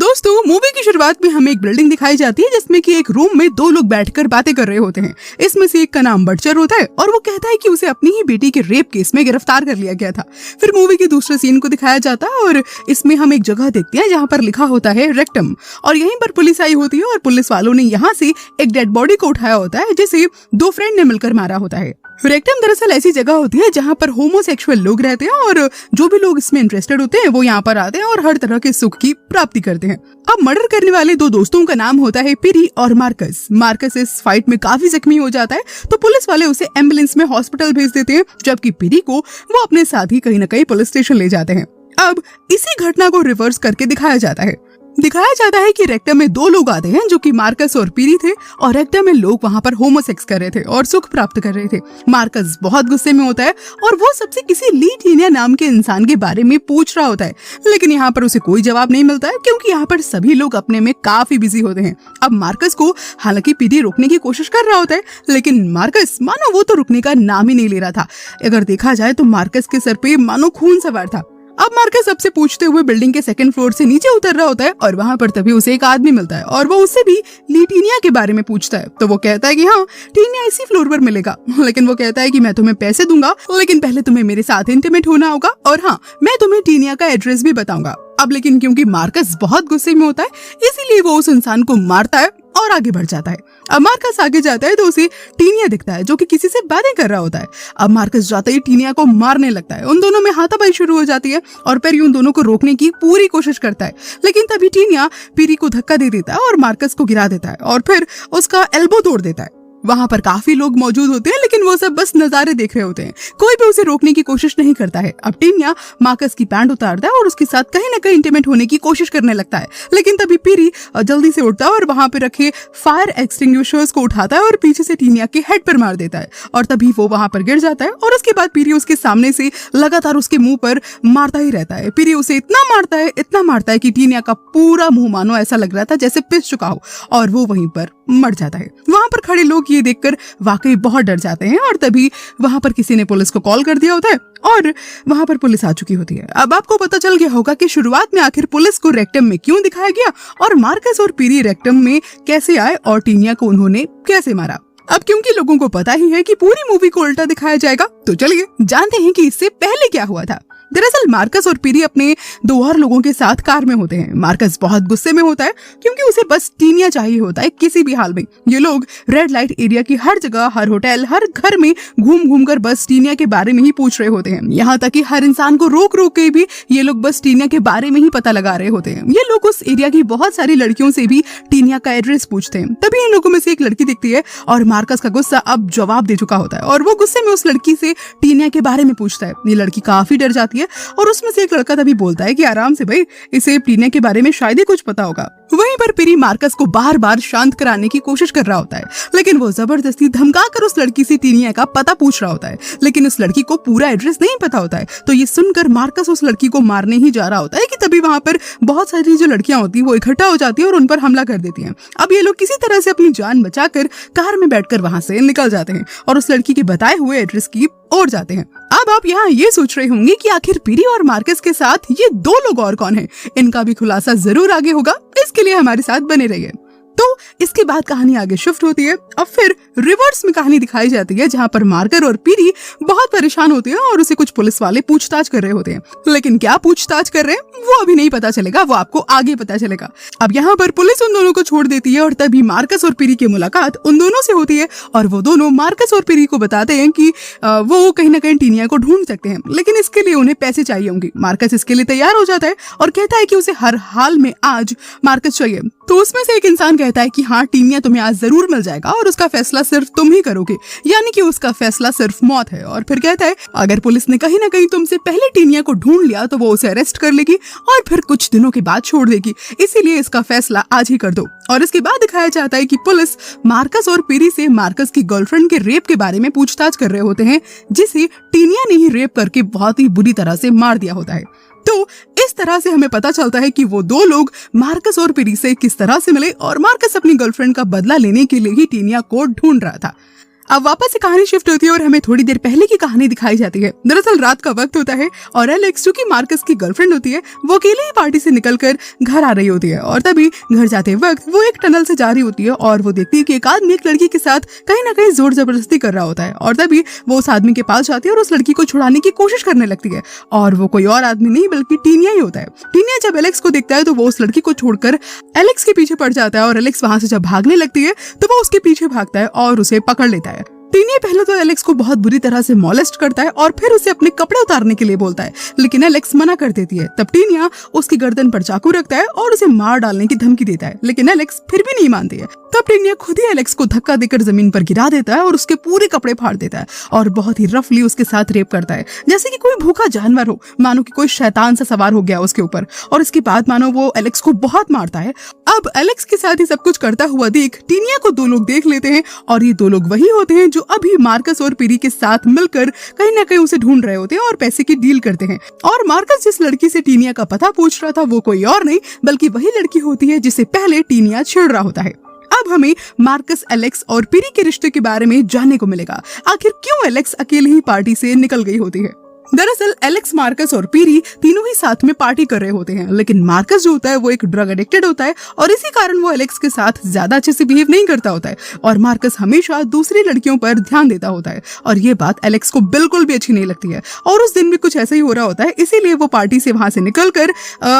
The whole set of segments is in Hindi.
दोस्तों, मूवी की शुरुआत में हमें एक बिल्डिंग दिखाई जाती है जिसमें कि एक रूम में दो लोग बैठकर बातें कर रहे होते हैं। इसमें से एक का नाम बटचर होता है और वो कहता है कि उसे अपनी ही बेटी के रेप केस में गिरफ्तार कर लिया गया था। फिर मूवी के दूसरे सीन को दिखाया जाता है और इसमें हम एक जगह देखते हैं जहाँ पर लिखा होता है रेक्टम, और यहीं पर पुलिस आई होती है और पुलिस वालों ने यहाँ से एक डेड बॉडी को उठाया होता है जिसे दो फ्रेंड ने मिलकर मारा होता है। रेक्टम दरअसल ऐसी जगह होती है जहाँ पर होमोसेक्सुअल लोग रहते हैं और जो भी लोग इसमें इंटरेस्टेड होते हैं वो यहाँ पर आते हैं और हर तरह के सुख की प्राप्ति करते हैं। अब मर्डर करने वाले दो दोस्तों का नाम होता है पिरी और मार्कस। मार्कस इस फाइट में काफी जख्मी हो जाता है तो पुलिस वाले उसे एम्बुलेंस में हॉस्पिटल भेज देते हैं, जबकि पिरी को वो अपने साथ ही कहीं न कहीं पुलिस स्टेशन ले जाते हैं। अब इसी घटना को रिवर्स करके दिखाया जाता है कि रेक्टम में दो लोग आते हैं जो कि मार्कस और पिरी थे, और रेक्टम में लोग वहाँ पर होमोसेक्स कर रहे थे और सुख प्राप्त कर रहे थे। मार्कस बहुत गुस्से में होता है और वो सबसे किसी ली टीनिया नाम के इंसान के बारे में पूछ रहा होता है, लेकिन यहाँ पर उसे कोई जवाब नहीं मिलता है क्योंकि यहाँ पर सभी लोग अपने में काफी बिजी होते हैं। अब मार्कस को हालांकि पिरी रोकने की कोशिश कर रहा होता है, लेकिन मार्कस मानो वो तो रुकने का नाम ही नहीं ले रहा था। अगर देखा जाए तो मार्कस के सर पे मानो खून सवार था। अब मार्कस सबसे पूछते हुए बिल्डिंग के सेकंड फ्लोर से नीचे उतर रहा होता है और वहाँ पर तभी उसे एक आदमी मिलता है और वो उससे भी टीनिया के बारे में पूछता है। तो वो कहता है कि हाँ, टीनिया इसी फ्लोर पर मिलेगा, लेकिन वो कहता है कि मैं तुम्हें पैसे दूंगा, लेकिन पहले तुम्हें मेरे साथ इंटीमेट होना होगा, और हाँ, मैं तुम्हें टीनिया का एड्रेस भी बताऊंगा। अब लेकिन क्योंकि मार्कस बहुत गुस्से में होता है इसीलिए वो उस इंसान को मारता है और आगे बढ़ जाता है। अब मार्कस आगे जाता है तो उसे टीनिया दिखता है जो कि किसी से बातें कर रहा होता है। अब मार्कस जाते ही टीनिया को मारने लगता है। उन दोनों में हाथापाई शुरू हो जाती है और फिर उन दोनों को रोकने की पूरी कोशिश करता है, लेकिन तभी टीनिया पिरी को धक्का दे देता है और मार्कस को गिरा देता है और फिर उसका एल्बो तोड़ देता है। वहाँ पर काफी लोग मौजूद होते हैं, लेकिन वो सब बस नजारे देख रहे होते हैं, कोई भी उसे रोकने की कोशिश नहीं करता है। अब टीनिया मार्कस की पैंट उतारता है और उसके साथ कहीं ना कहीं इंटीमेट होने की कोशिश करने लगता है, लेकिन तभी पिरी जल्दी से उठता है और वहाँ पे रखे फायर एक्सटिंग्विशर्स को उठाता है और पीछे से टीनिया के हेड पर मार देता है, और तभी वो वहाँ पर गिर जाता है। और उसके बाद पिरी उसके सामने से लगातार उसके मुंह पर मारता ही रहता है। पिरी उसे इतना मारता है कि टीनिया का पूरा मुंह मानो ऐसा लग रहा था जैसे पिस चुका हो, और वो वहीं पर मर जाता है। वहाँ पर खड़े लोग ये देखकर वाकई बहुत डर जाते हैं और तभी वहाँ पर किसी ने पुलिस को कॉल कर दिया होता है और वहाँ पर पुलिस आ चुकी होती है। अब आपको पता चल गया होगा कि शुरुआत में आखिर पुलिस को रेक्टम में क्यों दिखाया गया और मार्कस और पिरी रेक्टम में कैसे आए और टीनिया को उन्होंने कैसे मारा। अब क्योंकि लोगों को पता ही है कि पूरी मूवी को उल्टा दिखाया जाएगा, तो चलिए जानते हैं कि इससे पहले क्या हुआ था। दरअसल मार्कस और पिरी अपने दो और लोगों के साथ कार में होते हैं। मार्कस बहुत गुस्से में होता है क्योंकि उसे बस टीनिया चाहिए होता है किसी भी हाल में। ये लोग रेड लाइट एरिया की हर जगह, हर होटल, हर घर में घूम कर बस टीनिया के बारे में ही पूछ रहे होते हैं। यहाँ तक कि हर इंसान को रोक के भी ये लोग बस टीनिया के बारे में ही पता लगा रहे होते हैं। ये लोग उस एरिया की बहुत सारी लड़कियों से भी टीनिया का एड्रेस पूछते हैं। तभी इन लोगों में से एक लड़की दिखती है और मार्कस का गुस्सा अब जवाब दे चुका होता है और वो गुस्से में उस लड़की से टीनिया के बारे में पूछता है। ये लड़की काफी डर जाती है और उसमें से एक लड़का तभी बोलता है कि आराम से भाई, इसे टीनिया के बारे में शायद ही कुछ पता होगा। वहीं पर पिरी मार्कस को बार बार शांत कराने की कोशिश कर रहा होता है, लेकिन वो जबरदस्ती धमकाकर उस लड़की से टीनिया का पता पूछ रहा होता है, लेकिन उस लड़की को पूरा एड्रेस नहीं पता होता है। तो ये सुनकर मार्कस उस लड़की को मारने ही जा रहा होता है कि तभी वहाँ पर बहुत सारी जो लड़कियां होती है वो इकट्ठा हो जाती है और उन पर हमला कर देती हैं। अब ये लोग किसी तरह से अपनी जान बचाकर कार में बैठकर वहाँ से निकल जाते हैं और उस लड़की के बताए हुए एड्रेस की ओर जाते हैं। अब आप यहाँ ये सोच रहे होंगे कि आखिर पिरी और मार्कस के साथ ये दो लोग और कौन हैं? इनका भी खुलासा जरूर आगे होगा, इसके लिए हमारे साथ बने रहिए। तो इसके बाद कहानी आगे शिफ्ट होती है। अब फिर रिवर्स में कहानी दिखाई जाती है जहाँ पर मार्कर और पिरी बहुत परेशान होते हैं और उसे कुछ पुलिस वाले पूछताछ कर रहे होते हैं, लेकिन क्या पूछताछ कर रहे हैं वो अभी नहीं पता चलेगा, वो आपको आगे पता चलेगा। अब यहाँ पर पुलिस उन दोनों को छोड़ देती है और तभी मार्कस और पिरी की मुलाकात उन दोनों से होती है और वो दोनों मार्कस और पिरी को बताते हैं कि वो कहीं ना कहीं टीनिया को ढूंढ सकते हैं, लेकिन इसके लिए उन्हें पैसे चाहिए होंगे। मार्कस इसके लिए तैयार हो जाता है और कहता है कि उसे हर हाल में आज मार्कस चाहिए। तो उसमें से एक इंसान कहता है कि हाँ, टीनिया तुम्हें आज जरूर मिल जाएगा और उसका फैसला सिर्फ तुम ही करोगे, यानी कि उसका फैसला सिर्फ मौत है। और फिर कहता है अगर पुलिस ने कहीं ना कहीं तुमसे पहले टीनिया को ढूंढ लिया तो वो उसे अरेस्ट कर लेगी और फिर कुछ दिनों के बाद छोड़ देगी, इसीलिए इसका फैसला आज ही कर दो। और इसके बाद दिखाया जाता है कि पुलिस मार्कस और पिरी से मार्कस की गर्लफ्रेंड के रेप के बारे में पूछताछ कर रहे होते हैं, जिसे टीनिया ने ही रेप करके बहुत ही बुरी तरह से मार दिया होता है। तो इस तरह से हमें पता चलता है कि वो दो लोग मार्कस और पिरी से किस तरह से मिले और मार्कस अपनी गर्लफ्रेंड का बदला लेने के लिए ही टीनिया को ढूंढ रहा था। अब वापस से कहानी शिफ्ट होती है और हमें थोड़ी देर पहले की कहानी दिखाई जाती है। दरअसल रात का वक्त होता है और एलेक्स, जो कि मार्कस की गर्लफ्रेंड होती है, वो अकेले ही पार्टी से निकलकर घर आ रही होती है। और तभी घर जाते वक्त वो एक टनल से जा रही होती है और वो देखती है कि एक आदमी एक लड़की के साथ कहीं ना कहीं जोर जबरदस्ती कर रहा होता है। और तभी वो उस आदमी के पास जाती है और उस लड़की को छुड़ाने की कोशिश करने लगती है। और वो कोई और आदमी नहीं बल्कि टीनिया ही होता है। टीनिया जब एलेक्स को देखता है तो वो उस लड़की को छोड़कर एलेक्स के पीछे पड़ जाता है और एलेक्स वहां से जब भागने लगती है तो वो उसके पीछे भागता है और उसे पकड़ लेता है। टीनिया पहले तो एलेक्स को बहुत बुरी तरह से मॉलेस्ट करता है और फिर उसे अपने कपड़े उतारने के लिए बोलता है, लेकिन एलेक्स मना कर देती है। तब टीनिया उसकी गर्दन पर चाकू रखता है और उसे मार डालने की धमकी देता है, लेकिन एलेक्स फिर भी नहीं मानती है। तब टीनिया खुद ही एलेक्स को धक्का देकर जमीन पर गिरा देता है और उसके पूरे कपड़े फाड़ देता है और बहुत ही रफली उसके साथ रेप करता है, जैसे कि कोई भूखा जानवर हो, मानो कि कोई शैतान सा सवार हो गया उसके ऊपर। और इसके बाद मानो वो एलेक्स को बहुत मारता है। अब एलेक्स के साथ ही सब कुछ करता हुआ देख टीनिया को दो लोग देख लेते हैं और ये दो लोग वही होते हैं जो अभी मार्कस और पीरी के साथ मिलकर कहीं ना कहीं उसे ढूंढ रहे होते हैं और पैसे की डील करते हैं। और मार्कस जिस लड़की से टीनिया का पता पूछ रहा था वो कोई और नहीं बल्कि वही लड़की होती है जिसे पहले टीनिया छेड़ रहा होता है। अब हमें मार्कस, एलेक्स और पीरी के रिश्ते के बारे में जानने को मिलेगा। आखिर क्यों एलेक्स अकेले ही पार्टी से निकल गई होती है। दरअसल एलेक्स, मार्कस और पीरी तीनों ही साथ में पार्टी कर रहे होते हैं, लेकिन मार्कस जो होता है वो एक ड्रग एडिक्टेड होता है और इसी कारण वो एलेक्स के साथ ज्यादा अच्छे से बिहेव नहीं करता होता है और मार्कस हमेशा दूसरी लड़कियों पर ध्यान देता होता है। और ये बात एलेक्स को बिल्कुल भी अच्छी नहीं लगती है और उस दिन भी कुछ ऐसा ही हो रहा होता है, इसीलिए वो पार्टी से वहां से निकलकर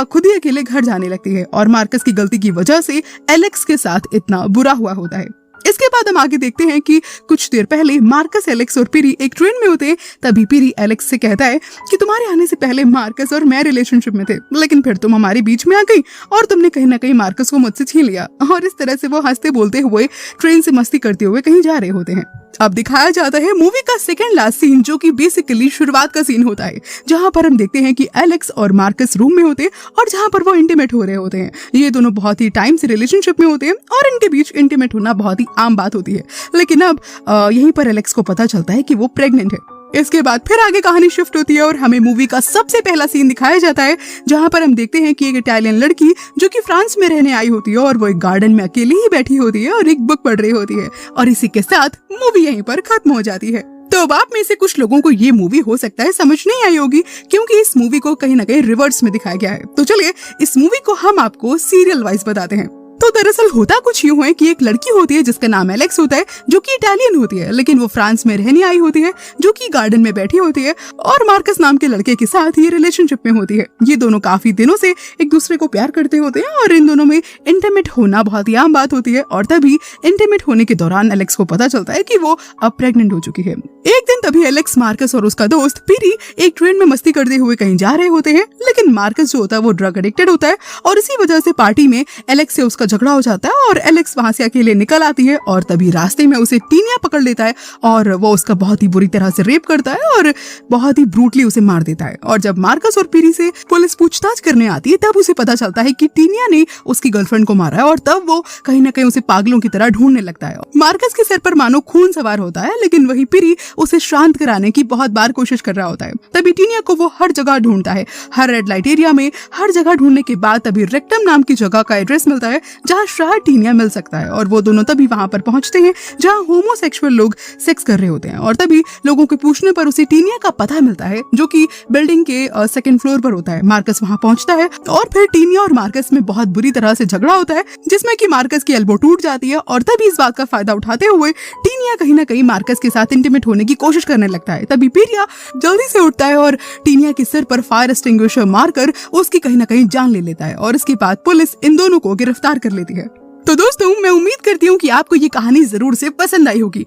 खुद ही अकेले घर जाने लगती है और मार्कस की गलती की वजह से एलेक्स के साथ इतना बुरा हुआ होता है। इसके बाद हम आगे देखते हैं कि कुछ देर पहले मार्कस, एलेक्स और पीरी एक ट्रेन में होते हैं। तभी पीरी एलेक्स से कहता है कि तुम्हारे आने से पहले मार्कस और मैं रिलेशनशिप में थे, लेकिन फिर तुम हमारे बीच में आ गई और तुमने कहीं ना कहीं मार्कस को मुझसे छीन लिया। और इस तरह से वो हंसते बोलते हुए ट्रेन से मस्ती करते हुए कहीं जा रहे होते हैं। अब दिखाया जाता है मूवी का सेकंड लास्ट सीन, जो कि बेसिकली शुरुआत का सीन होता है, जहां पर हम देखते हैं कि एलेक्स और मार्कस रूम में होते हैं और जहां पर वो इंटीमेट हो रहे होते हैं। ये दोनों बहुत ही टाइम से रिलेशनशिप में होते हैं और इनके बीच इंटीमेट होना बहुत ही आम बात होती है। लेकिन अब यहीं पर एलेक्स को पता चलता है कि वो प्रेग्नेंट है। इसके बाद फिर आगे कहानी शिफ्ट होती है और हमें मूवी का सबसे पहला सीन दिखाया जाता है, जहां पर हम देखते हैं कि एक इटालियन लड़की जो कि फ्रांस में रहने आई होती है और वो एक गार्डन में अकेली ही बैठी होती है और एक बुक पढ़ रही होती है और इसी के साथ मूवी यहीं पर खत्म हो जाती है। तो अब आप में से कुछ लोगों को ये मूवी हो सकता है समझ नहीं आई होगी, क्योंकि इस मूवी को कहीं ना कहीं रिवर्स में दिखाया गया है। तो चलिए इस मूवी को हम आपको सीरियल वाइज बताते हैं। तो दरअसल होता कुछ यूं है कि एक लड़की होती है जिसका नाम एलेक्स होता है, जो कि इटालियन होती है, लेकिन वो फ्रांस में रहने आई होती है, जो कि गार्डन में बैठी होती है और मार्कस नाम के लड़के के साथ ये रिलेशनशिप में होती है। ये दोनों काफी दिनों से एक दूसरे को प्यार करते होते हैं और इन दोनों में इंटीमेट होना बहुत ही आम बात होती है। और तभी इंटीमेट होने के दौरान एलेक्स को पता चलता है कि वो अब प्रेग्नेंट हो चुकी है। एक दिन तभी एलेक्स, मार्कस और उसका दोस्त पीरी एक ट्रेन में मस्ती करते हुए कहीं जा रहे होते हैं, लेकिन मार्कस जो होता है वो ड्रग एडिक्टेड होता है और इसी वजह से पार्टी में एलेक्स से उसका झगड़ा हो जाता है और एलेक्स वहां से अकेले निकल आती है और तभी रास्ते में उसे टीनिया पकड़ लेता है और वो उसका बहुत ही बुरी तरह से रेप करता है और बहुत ही ब्रूटली उसे मार देता है। और जब मार्कस और पीरी से पुलिस पूछताछ करने आती है तब उसे पता चलता है कि टीनिया ने उसकी गर्लफ्रेंड को मारा है और तब वो कहीं ना कहीं उसे पागलों की तरह ढूंढने लगता है। मार्कस के सर पर मानो खून सवार होता है, लेकिन वही पीरी उसे शांत कराने की बहुत बार कोशिश कर रहा होता है। तभी टीनिया को वो हर जगह ढूंढता है, हर रेड लाइट एरिया में, हर जगह ढूंढने के बाद तभी रेक्टम नाम की जगह का एड्रेस मिलता है जहाँ शायद टीनिया मिल सकता है और वो दोनों तभी वहां पर पहुंचते हैं जहाँ होमोसेक्सुअल लोग सेक्स कर रहे होते हैं। और तभी लोगों के पूछने पर उसे टीनिया का पता मिलता है, जो कि बिल्डिंग के सेकंड फ्लोर पर होता है। मार्कस वहां पहुंचता है और फिर टीनिया और मार्कस में बहुत बुरी तरह से झगड़ा होता है, जिसमें कि मार्कस की एल्बो टूट जाती है और तभी इस बात का फायदा उठाते हुए टीनिया कहीं ना कहीं मार्कस के साथ इंटीमेट होने की कोशिश करने लगता है। तभी पीरिया जल्दी से उठता है और टीनिया के सिर पर फायर एक्सटिंग्विशर मारकर उसकी कहीं ना कहीं जान ले लेता है और इसके बाद पुलिस इन दोनों को गिरफ्तार कर लेती है। तो दोस्तों, मैं उम्मीद करती हूँ कि आपको ये कहानी जरूर से पसंद आई होगी।